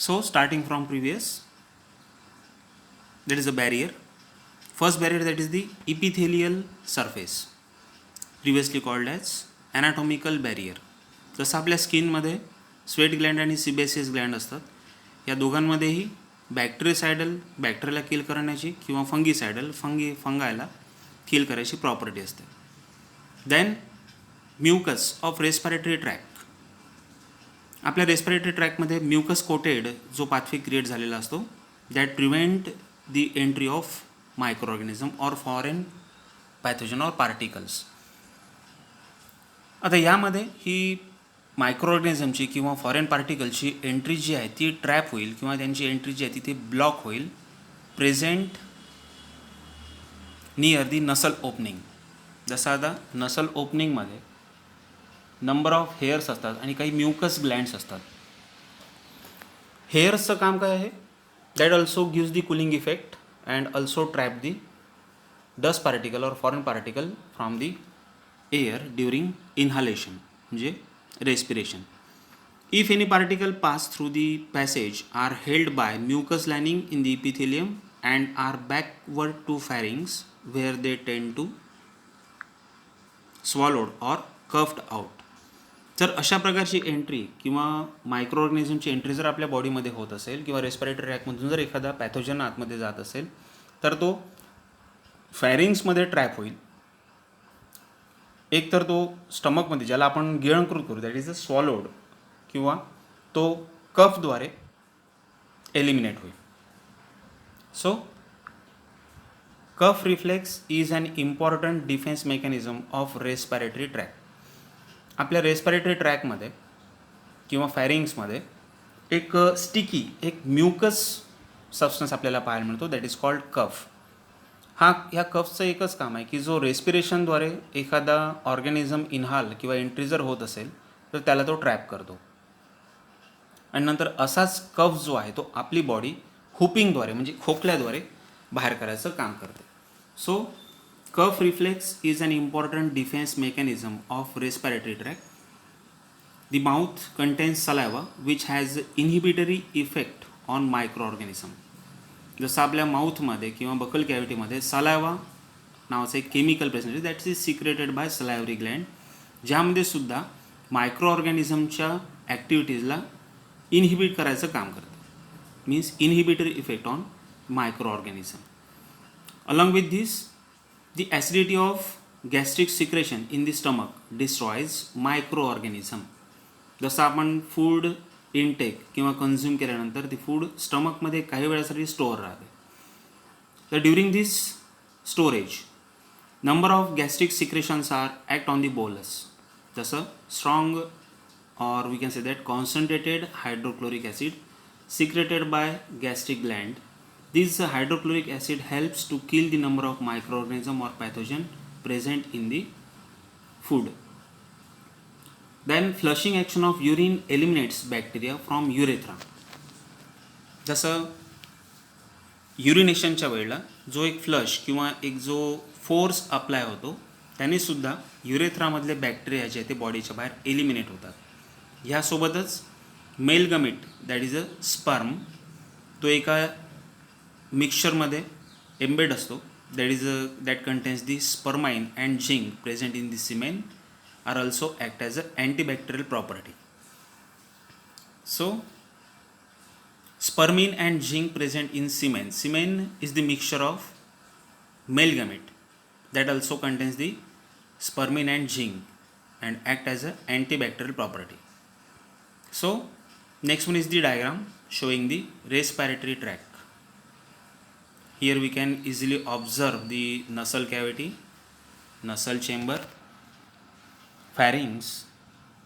So starting from previous, there is a barrier. First barrier, that is the epithelial surface, previously called as anatomical barrier. जसं आपल्या स्किनमध्ये sweat Gland आणि sebaceous Gland असतात, या दोघांमध्येही बॅक्टेरियाला किल करण्याची किंवा फंगायला किल करायची प्रॉपर्टी असते. Then mucus of respiratory tract. आपल्या रेस्पिरेटरी ट्रॅकमध्ये म्युकस कोटेड जो पाथवे क्रिएट झालेला असतो, that prevent the entry of microorganism or foreign pathogen or particles. आता यामध्ये ही मायक्रो ऑर्गॅनिझमची किंवा फॉरेन पार्टिकलची एंट्री जी आहे ती ट्रॅप होईल किंवा त्यांची एंट्री जी आहे ती ते ब्लॉक होईल प्रेझेंट नियर दी नसल ओपनिंग. जसं आता नसल ओपनिंगमध्ये नंबर ऑफ हेअर्स असतात आणि काही म्युकस ग्लँड्स असतात. हेअर्सचं काम काय आहे, that also gives the cooling effect and also trap the dust particle और foreign particle from the air during inhalation म्हणजे respiration. If any particle pass through the passage are held by mucus lining in the epithelium and are backward to pharynx where they tend to swallowed or coughed out. जर अशा प्रकारची entry किंवा micro ऑर्गॅनिझमची entry जर आपल्या बॉडीमध्ये होत असेल किंवा रेस्पिरेटरी ट्रॅकमधून जर एखादा पॅथोजन आतमध्ये जात असेल तर तो फॅरिंग्समध्ये ट्रॅप होईल. एक तर तो स्टमकमध्ये, ज्याला आपण गिळंकृत करू, दॅट इज अ स्वॉलोड, किंवा तो कफद्वारे एलिमिनेट होईल. So cough reflex is an important defence mechanism of respiratory tract. आपल्या रेस्पिरेटरी ट्रॅकमध्ये किंवा फॅरिंग्समध्ये एक स्टिकी, एक म्युकस सबस्टन्स आपल्याला पाहायला मिळतो, दॅट इज कॉल्ड कफ. ह्या कफचं एकच काम आहे की जो रेस्पिरेशनद्वारे एखादा ऑर्गॅनिझम इन्हाल किंवा एंट्री जर होत असेल तर त्याला तो ट्रॅप करतो आणि नंतर असाच कफ जो आहे तो आपली बॉडी हुपिंगद्वारे म्हणजे खोकल्याद्वारे बाहेर करायचं काम करते. So cough reflex is an important defence mechanism of respiratory tract. The mouth contains saliva which has inhibitory effect on microorganism. जसं आपल्या माउथमध्ये किंवा बकल कॅव्हिटीमध्ये सलायवा नावाचं एक केमिकल प्रेझेंट आहे, that is secreted by salivary gland, ज्यामध्ये सुद्धा मायक्रो ऑर्गॅनिझमच्या ॲक्टिव्हिटीजला इनहिबिट करायचं काम करतं. Means inhibitory effect on microorganism. Along with this the acidity of gastric secretion in the stomach destroys micro organism. जसं आपण फूड इनटेक किंवा कन्झ्युम केल्यानंतर ती फूड स्टमकमध्ये काही वेळासाठी स्टोअर राहते. तर during this storage number of gastric secretions are act on the bolus. जसं strong or we can say that concentrated hydrochloric acid secreted by gastric gland. This hydrochloric acid helps to kill the number of microorganism or pathogen present in the food. Then flushing action of urine eliminates bacteria from urethra. जसं युरिनेशनच्या वेळेला जो एक flush किंवा एक जो force apply होतो त्याने सुद्धा युरेथ्रामधले बॅक्टेरिया जे ते बॉडीच्या बाहेर एलिमिनेट होतात. ह्यासोबतच male gamete, that is a sperm, तो एका मिक्सचरमध्ये एम्बेड असतो, that contains the spermine and zinc present in the semen are also act as a antibacterial property. So spermine and zinc present in semen. Semen is the mixture of male gamete that also contains the spermine and zinc and act as a antibacterial property. So next one is the diagram showing the respiratory tract. Here we can easily observe the nasal cavity, nasal chamber, pharynx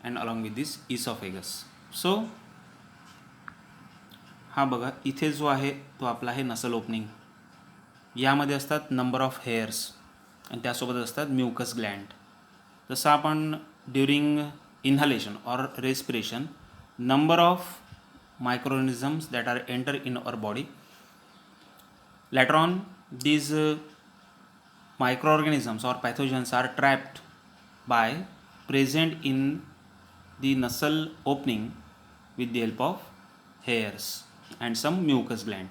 and along with this esophagus. So हा बघा, इथे जो आहे तो आपला आहे नसल opening. यामध्ये असतात नंबर ऑफ हेअर्स आणि त्यासोबत असतात म्युकस ग्लँड. जसं आपण during inhalation or respiration number of microorganisms that are enter in our body. Later on, these microorganisms or pathogens are trapped by present in the nasal opening with the help of hairs and some mucous gland.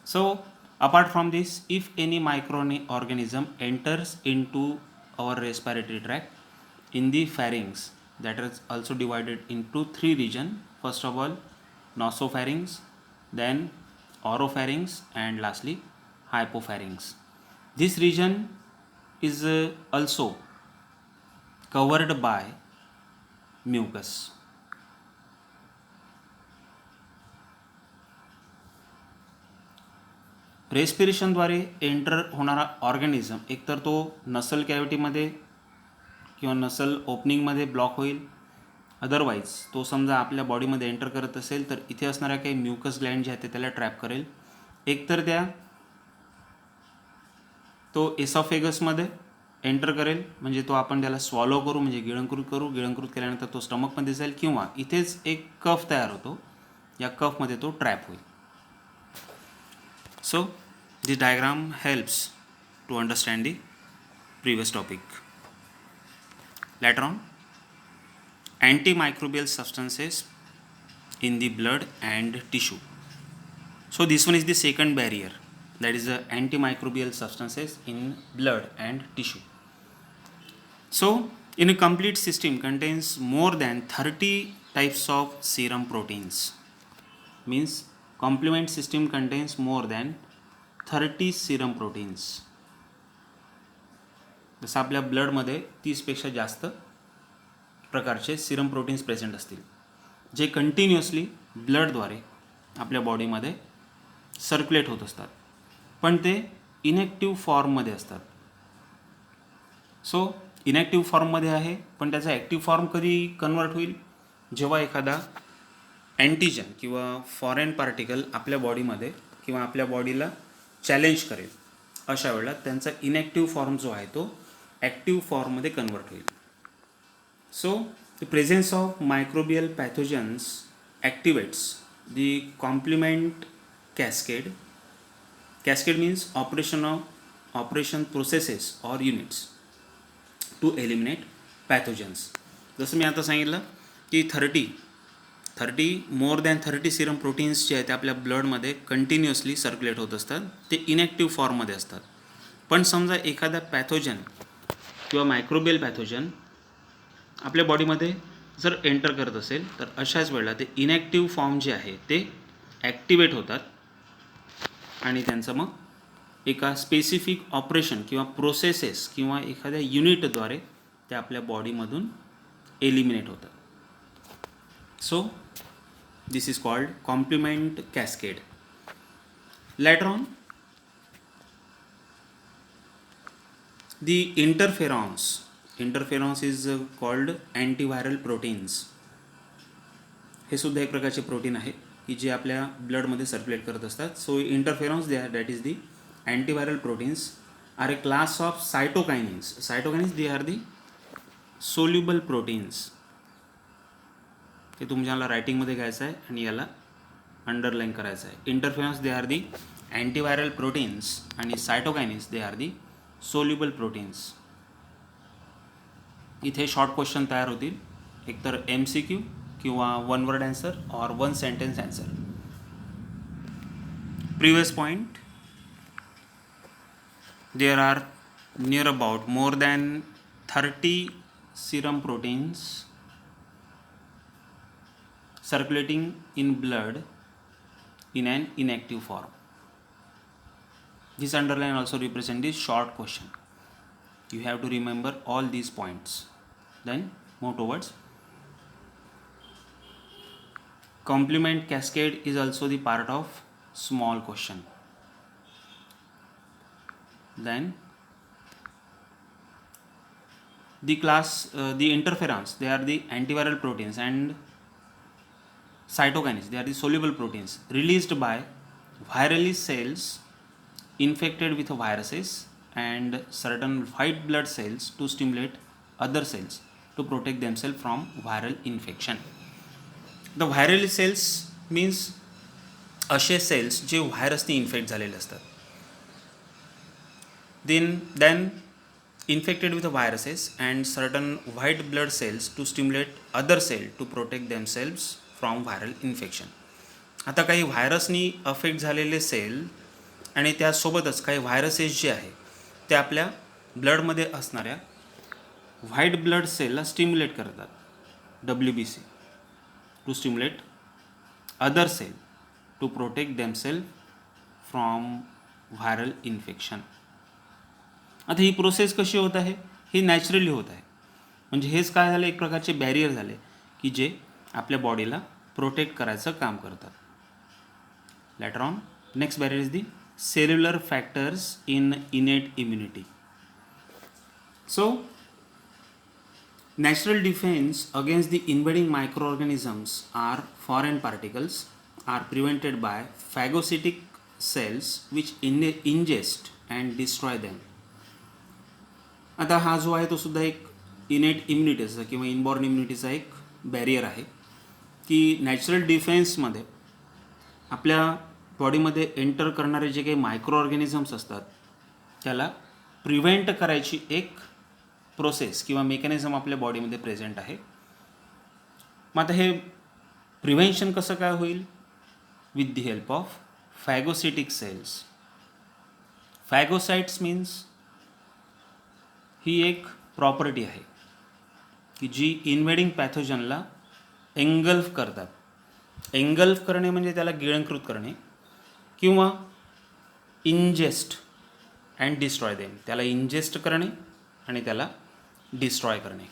So apart from this, if any microorganism enters into our respiratory tract in the pharynx, that is also divided into three regions. First of all, nasopharynx, then oropharynx, and lastly hypopharynx. This region is also covered by mucus. रेस्पिरेशनद्वारे enter होणारा organism एकतर तो नसल कॅव्हिटीमध्ये किंवा नसल ओपनिंगमध्ये block होईल, otherwise तो समजा आपल्या बॉडीमध्ये एंटर करत असेल तर इथे असणाऱ्या काही म्युकस ग्लँड जे आहेत ते त्याला ट्रॅप करेल. एकतर तो एसॉफेगसमध्ये एंटर करेल, म्हणजे तो आपण त्याला स्वॉलो करू, म्हणजे गिळंकृत केल्यानंतर तो स्टमकमध्ये जाईल, किंवा इथेच एक कफ तयार होतो, या कफमध्ये तो ट्रॅप होईल. So this diagram helps to understand the previous topic. Later on, antimicrobial substances in the blood and tissue. So this one is the second barrier, that is the antimicrobial substances in blood and tissue. So in a complete system contains more than 30 types of serum proteins. Means complement system contains more than 30 serum proteins. जसं आपल्या ब्लडमध्ये 30पेक्षा जास्त प्रकारचे Serum proteins present असतील, जे continuously ब्लडद्वारे आपल्या बॉडीमध्ये circulate होत असतात, पण ते इनॅक्टिव्ह फॉर्ममध्ये असतात. सो इनॅक्टिव्ह फॉर्ममध्ये आहे, पण त्याचा ॲक्टिव्ह फॉर्म कधी कन्वर्ट होईल, जेव्हा एखादा अँटीजन किंवा फॉरेन पार्टिकल आपल्या बॉडीमध्ये किंवा आपल्या बॉडीला चॅलेंज करेल, अशा वेळेला त्यांचा इनॅक्टिव्ह फॉर्म जो आहे तो ॲक्टिव्ह फॉर्ममध्ये कन्वर्ट होईल. So the presence of microbial pathogens activates the complement cascade. Cascade means operation processes or units to eliminate pathogens. जसं मी आता सांगितलं की 30 मोर दॅन 30 सिरम प्रोटीन्स जे आहेत ते आपल्या ब्लडमध्ये कंटिन्युअसली सर्क्युलेट होत असतात, ते इनॅक्टिव्ह फॉर्ममध्ये असतात. पण समजा एखादा पॅथोजन किंवा मायक्रोबियल पॅथोजन आपल्या बॉडीमध्ये जर एंटर करत असेल, तर अशाच वेळेला ते इनॅक्टिव्ह फॉर्म जे आहे ते ॲक्टिवेट होतात आणि त्यांचं मग एका स्पेसिफिक ऑपरेशन किंवा प्रोसेसेस किंवा एखाद्या युनिटद्वारे ते आपल्या बॉडीमधून एलिमिनेट होतात. So this is called complement cascade. Later on, the interferons is called antiviral proteins. हे सुद्धा एक प्रकारचे प्रोटीन आहे की जे आपल्या ब्लडमध्ये सर्क्युलेट करत असतात. So interferons that is the antiviral proteins are a class of cytokinins they are the soluble proteins. ते तुम्हाला रायटिंगमध्ये घ्यायचं आहे आणि याला अंडरलाईन करायचं आहे. Interferons they are the antiviral proteins आणि cytokinins they are the soluble proteins. इथे शॉर्ट क्वेश्चन तयार होतील, एकतर MCQ किंवा 1 word answer or 1 sentence answer. Previous point, there are near about more than 30 serum proteins circulating in blood in an inactive form. This underline also represent this short question. You have to remember all these points. Then move towards complement cascade is also the part of small question. Then the interferons, they are the antiviral proteins, and cytokines, they are the soluble proteins released by virally cells infected with viruses and certain white blood cells to stimulate other cells to protect themselves from viral infection. The viral cells means असे cells जे व्हायरसने infect झालेले असतात. Then infected with viruses and certain white blood cells to stimulate other cell to protect themselves from viral infection. आता काही व्हायरसनी affect झालेले sale आणि त्यासोबतच काही व्हायरसेस जे आहे ते आपल्या ब्लडमध्ये असणाऱ्या व्हाईट ब्लड सेलला स्टिम्युलेट करतात, WBC, to stimulate other cell to protect themselves from viral infection. आता ही प्रोसेस कशी होत आहे? ही नॅचरली होत आहे. म्हणजे हेच काय झालं, एक प्रकारचे बॅरियर झाले की जे आपल्या बॉडीला प्रोटेक्ट करायचं काम करतात. Later on, next barrier is the cellular factors in innate immunity. So natural defense against the invading microorganisms or foreign particles are prevented by phagocytic cells which ingest and destroy them. आता हा जो आहे तो सुद्धा एक इनेट इम्युनिटीचा किंवा inborn इम्युनिटीचा एक barrier आहे की नॅचरल डिफेन्समध्ये आपल्या बॉडीमध्ये एंटर करणारे जे काही मायक्रो ऑर्गॅनिझम्स असतात त्याला प्रिव्हेंट करायची एक प्रोसेस किंवा मेकॅनिझम आपल्या बॉडीमध्ये प्रेझेंट आहे. मग आता हे प्रिव्हेन्शन कसं काय होईल? With the help of phagocytic cells. Phagocytes means ही एक प्रॉपर्टी आहे की जी इन्व्हेडिंग पॅथोजनला एंगल्फ करतात. एंगल्फ करणे म्हणजे त्याला गिळंकृत करणे किंवा इंजेस्ट अँड डिस्ट्रॉय देम, त्याला इंजेस्ट करणे आणि त्याला डिस्ट्रॉय करणे.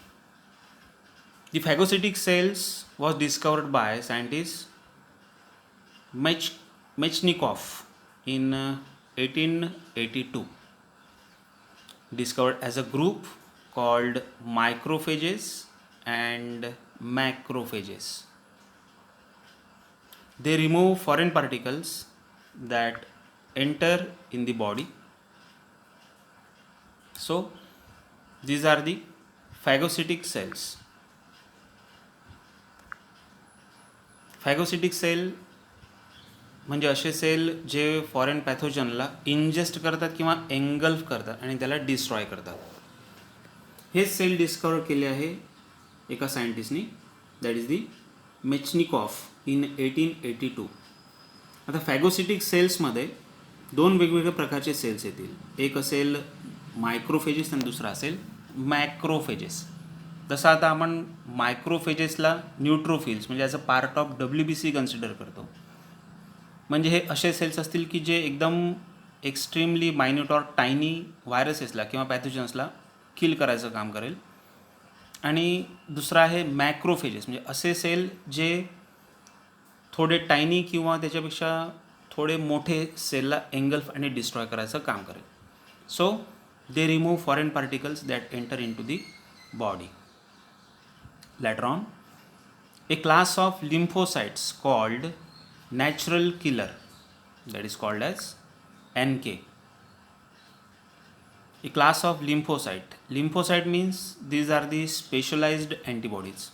The phagocytic cells was discovered by scientist Metchnikoff in 1882. Discovered as a group called microphages and macrophages. They remove foreign particles that enter in the body. So these are the phagocytic cells. Phagocytic cell म्हणजे असे sale जे foreign पॅथोजनला ingest करतात किंवा engulf करतात आणि त्याला destroy करतात. हे सेल डिस्कवर केले आहे एका सायंटिस्टनी, दॅट इज दी मेचनिकॉफ इन 1882. आता फॅगोसिटिक सेल्समध्ये दोन वेगवेगळ्या प्रकारचे सेल्स येतील. एक असेल मायक्रोफेजेस आणि दुसरा असेल मॅक्रोफेजेस. तसं आता आपण मायक्रोफेजेसला न्यूट्रोफिल्स म्हणजे as a part of WBC consider करतो. म्हणजे हे असे सेल्स असतील की जे एकदम एक्स्ट्रीमली मायन्यूट ऑर टायनी व्हायरसेसला किंवा पॅथोजन्सला किल करायचं काम करेल. आणि दुसरा आहे मॅक्रोफेजेस म्हणजे असे सेल जे थोडे टायनी किंवा त्याच्यापेक्षा थोडे मोठे सेलला एंगल्फ आणि डिस्ट्रॉय करायचं काम करेल. So they remove foreign particles that enter into the body. Later on, a class of lymphocytes called natural killer, that is called as NK. A class of lymphocyte. Lymphocyte means these are the specialized antibodies.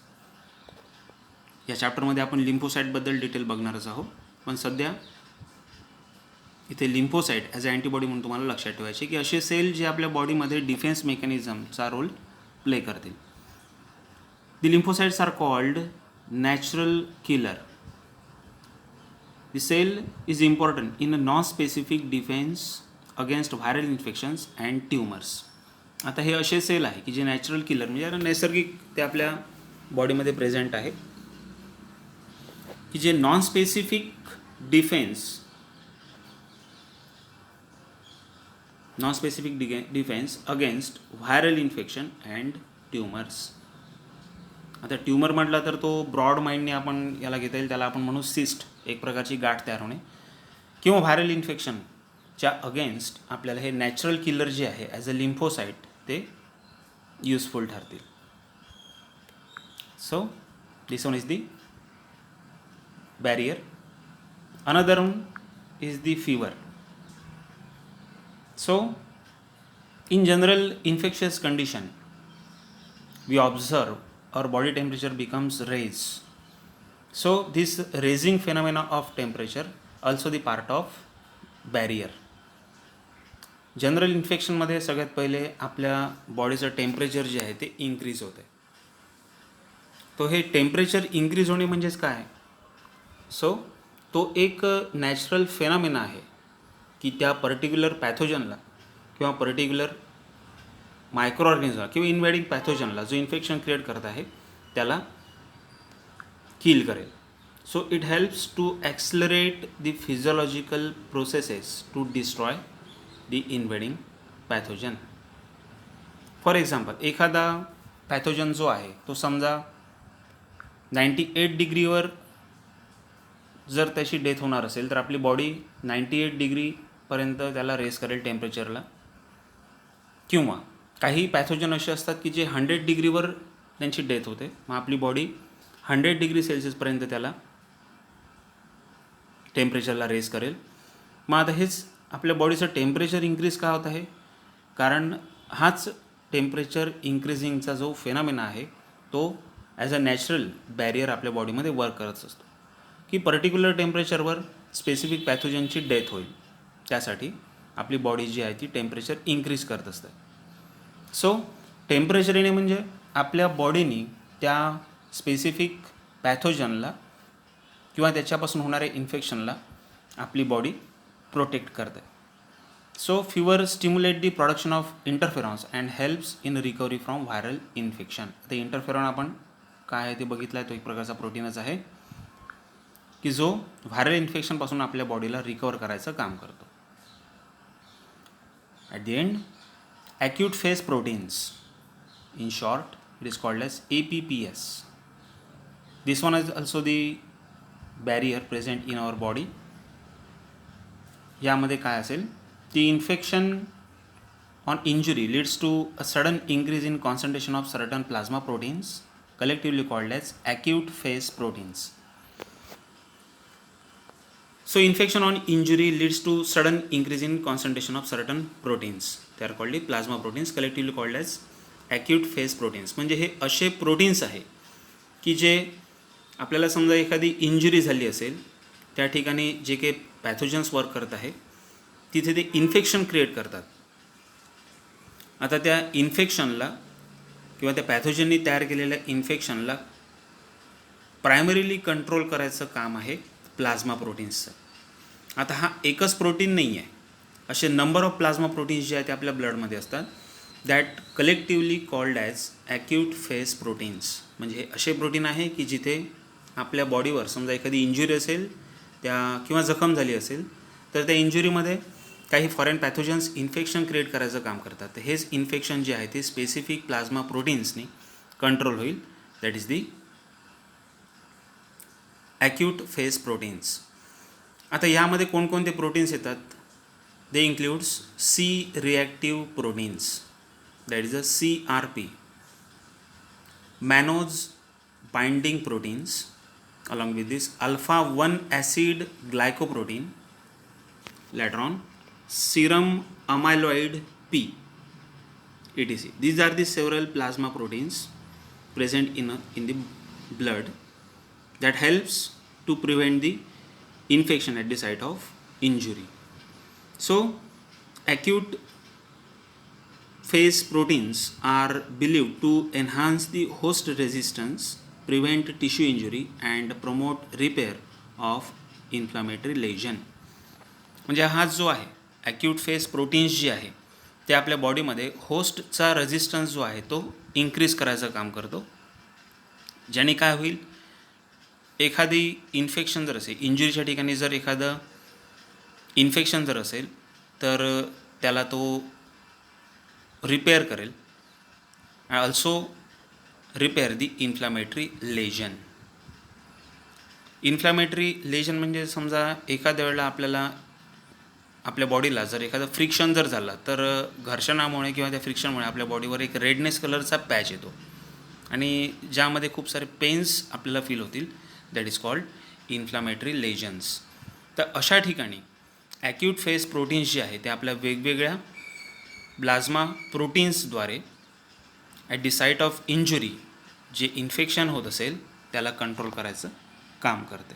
या चॅप्टरमध्ये आपण लिम्फोसाईटबद्दल detail बघणारच आहोत, पण सध्या इथे lymphocyte as a antibody म्हणून तुम्हाला लक्षात ठेवायचे की असे सेल जे आपल्या बॉडीमध्ये डिफेन्स मेकॅनिझमचा रोल प्ले करतील. The lymphocytes are called natural killer. The cell is important in a non specific defence against viral infections and tumours. आता हे असे सेल आहे की जे नॅचरल किलर म्हणजे नैसर्गिक ते आपल्या बॉडीमध्ये प्रेझेंट आहे की जे non specific defence against viral infection and tumours. आता ट्युमर म्हटलं तर तो ब्रॉड माइंडने आपण याला घेता येईल, त्याला आपण म्हणू सिस्ट, एक प्रकारची गाठ तयार होणे, किंवा व्हायरल इन्फेक्शनच्या अगेन्स्ट आपल्याला हे नॅचरल किलर जे आहे ॲज अ लिम्फोसाईट ते युजफुल ठरतील. So this one is the barrier. Another one is the fever. So, in general infectious condition, we observe our body temperature becomes raised. So, this raising phenomena of temperature also the part of barrier. General इन्फेक्शनमध्ये सगळ्यात पहिले आपल्या बॉडीचं temperature जे आहे ते increase होते. तो हे टेम्परेचर इन्क्रीज होणे म्हणजेच काय? सो तो एक नॅचरल फेनॉमेना आहे की त्या पर्टिक्युलर पॅथोजनला किंवा पर्टिक्युलर मायक्रो ऑर्गॅनिझमला किंवा इन्व्हेडिंग पॅथोजनला जो इन्फेक्शन क्रिएट करत आहे त्याला किल करेल. So it helps to accelerate the physiological processes to destroy the invading pathogen. For example, एखादा पॅथोजन जो आहे तो समजा 98 डिग्रीवर जर त्याची डेथ होणार असेल तर आपली बॉडी 98 डिग्रीपर्यंत त्याला रेस करेल टेम्परेचरला. किंवा काही पॅथोजन असे असतात की जे 100 डिग्रीवर त्यांची डेथ होते, मग आपली बॉडी 100 डिग्री सेल्सिअसपर्यंत त्याला टेम्परेचरला रेस करेल. मग आता हेच आपल्या बॉडीचं टेम्परेचर इन्क्रीज का होत आहे? कारण हाच टेम्परेचर इन्क्रीजिंगचा जो फेनॉमेना आहे तो ॲज अ नॅचरल बॅरियर आपल्या बॉडीमध्ये वर्क करत असतो की पर्टिक्युलर टेम्परेचरवर स्पेसिफिक पॅथोजनची डेथ होईल. त्यासाठी आपली बॉडी जी आहे ती टेम्परेचर इन्क्रीज करत असते. सो टेम्परेचर येणे म्हणजे आपल्या बॉडीने त्या स्पेसिफिक पॅथोजनला किंवा त्याच्यापासून होणाऱ्या इन्फेक्शनला आपली बॉडी प्रोटेक्ट करते. So fever stimulate the production of interferons and helps in recovery from viral infection. ते इंटरफेरॉन आपण काय आहे ते बघितलं आहे, तो एक प्रकारचा प्रोटीनच आहे की जो व्हायरल इन्फेक्शनपासून आपल्या बॉडीला रिकवर करायचं काम करतो. At the end, acute phase proteins, in short it is called as APPS. This one is also the barrier present in our body. यामध्ये काय असेल, the infection on injury leads to a sudden increase in concentration of certain plasma proteins collectively called as acute phase proteins. So infection on injury leads to sudden increase in concentration of certain proteins. They are called plasma proteins, collectively called as acute phase proteins. म्हणजे हे असे proteins आहे की जे आपल्याला समजा एखादी injury झाली असेल त्या ठिकाणी जे काही पॅथोजन्स वर्क करत आहे तिथे ते इन्फेक्शन क्रिएट करतात. आता त्या इन्फेक्शनला किंवा त्या पॅथोजननी तयार केलेल्या इन्फेक्शनला प्रायमरीली कंट्रोल करायचं काम आहे प्लाझ्मा प्रोटीन्सचं. आता हा एकच प्रोटीन नाही आहे, असे नंबर ऑफ प्लाझ्मा प्रोटीन्स जे आहेत ते आपल्या ब्लडमध्ये असतात. That collectively called as acute phase proteins. म्हणजे हे असे प्रोटीन आहे की जिथे आपल्या बॉडीवर समजा एखादी इंजुरी असेल किंवा जखम झाली असेल तर त्या इंजुरीमध्ये काही फॉरेन पॅथोजन्स इन्फेक्शन क्रिएट करायचं काम करतात. तर हेच इन्फेक्शन जे आहे ते स्पेसिफिक प्लाझ्मा प्रोटीन्सनी कंट्रोल होईल. That is the acute phase proteins. आता यामध्ये कोणकोणते प्रोटीन्स येतात? They includes C reactive proteins, that is a CRP, mannose binding proteins, along with this alpha-1 acid glycoprotein, later on serum amyloid P, etc. These are the several plasma proteins present in the blood that helps to prevent the infection at the site of injury. So acute phase proteins are believed to enhance the host resistance, prevent tissue injury and promote repair of inflammatory lesion. म्हणजे हा जो आहे acute phase proteins जे आहे ते आपल्या बॉडीमध्ये होस्टचा resistance जो आहे तो इन्क्रीज करायचं काम करतो. ज्याने काय होईल, एखादी इन्फेक्शन जर असेल, इंजुरीच्या ठिकाणी जर एखादं इन्फेक्शन जर असेल तर त्याला तो रिपेअर करेल. ऑल्सो रिपेअर दी इन्फ्लॅमेटरी लेजन. इन्फ्लॅमेटरी लेजन म्हणजे समजा एखाद्या वेळेला आपल्याला आपल्या बॉडीला जर एखादं फ्रिक्शन जर झालं तर घर्षणामुळे किंवा त्या फ्रिक्शनमुळे आपल्या बॉडीवर एक रेडनेस कलरचा पॅच येतो आणि ज्यामध्ये खूप सारे पेन्स आपल्याला फील होतील. That is called inflammatory lesions. तर अशा ठिकाणी ॲक्यूट फेज प्रोटीन्स जे आहे ते आपल्या वेगवेगळ्या प्लाझ्मा प्रोटीन्सद्वारे at the site of injury जे इन्फेक्शन होत असेल त्याला कंट्रोल करायचं काम करते.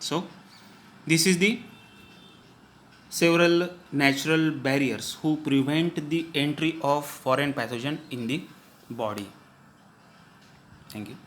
So this is the several natural barriers who prevent the entry of foreign pathogen in the body. Thank you.